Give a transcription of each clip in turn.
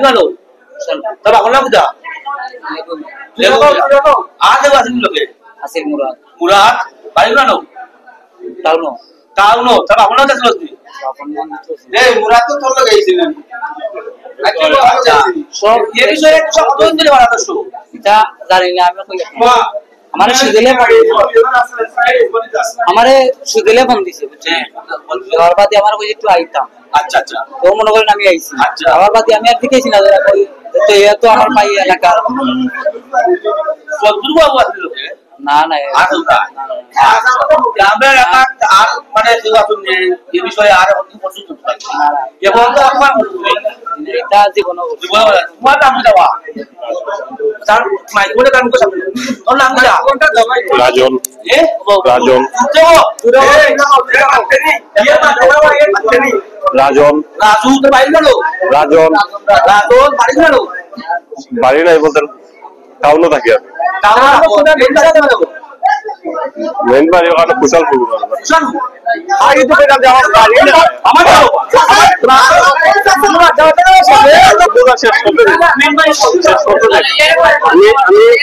Baringalo. Taba kono kuda. Ada wasin loke. Asik Murad. Murad, Baringalo. Tauno. Tauno, taba kono ta selo. Murad to তোর লগে আইছিল। আচ্ছা। সব এই বিষয়ে কিছু কতদিন ধরে বানাতো? এটা জানি না আমি কই। हमारे सुदिले बन दिसे बुझे और बात हमारा कोई একটু আইতাম আচ্ছা আচ্ছা তো মনে করেন আমি আইছি আচ্ছা আর বাদ আমি আর দিকেছি না কই তো এ তো আমার পাই এলাকার সদুর বাবু আসলো না না আসলটা গ্রামের এলাকা আর মানে জীবাতুন এই বিষয়ে আর অন্য কিছু করতে না এবং তো আপনার এটা জীবন তোমার নাম দেওয়া তার মাইক্রোনে কাম করছ তোর নাম কি রাজন রাজন রাজন রাজু তো বাইরে গেল রাজন রাজন বাড়ি গেল বাড়ি নাই বলতে টাউনে থাকি আর মেন বাড়ি ওখানে কুশাল পুকুর আগে তো বেটা আমার বাড়ি আমার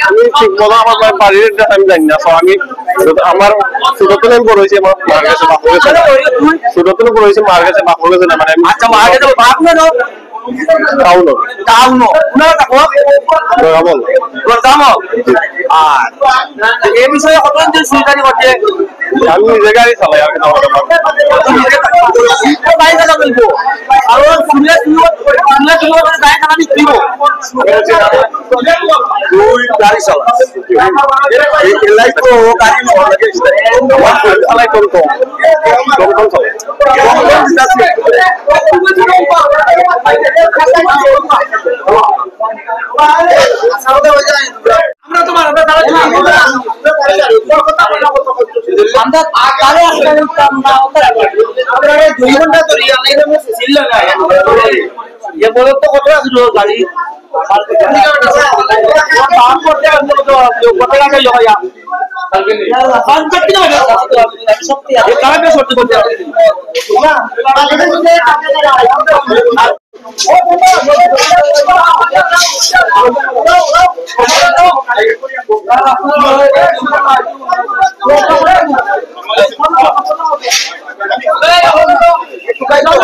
আমি ঠিক মতো আমার বাড়ির আমি জানি না আমি আমার ছোটতনে বড় হয়েছে আমার মার কাছে বাপ হয়েছে ছোটতনে বড় হয়েছে মার কাছে বাপ হয়েছে না মানে আচ্ছা মার কাছে বাপ না টাউনো টাউনো না দেখো রামল রামল আর এই বিষয়ে কতদিন সুবিধানি করছে আমি নিজে গাড়ি চালাই আর বাইরে যাবো আর শুনলে গাড়ি চালানি দিব দুই গাড়ি চালা এই এলাই তো গাড়ি না লাগে চালাই কোন কম আমরা তোমার আমরা তারে আসলে আমরা 2 ঘন্টা ধরে আলাইনা মেসে ছিল না ये बोलो तो কত আছে গাড়ি काम करते हैं तो जो पता का जो या हम करते हैं सब ये कहां पे छोटे बोलते हैं Final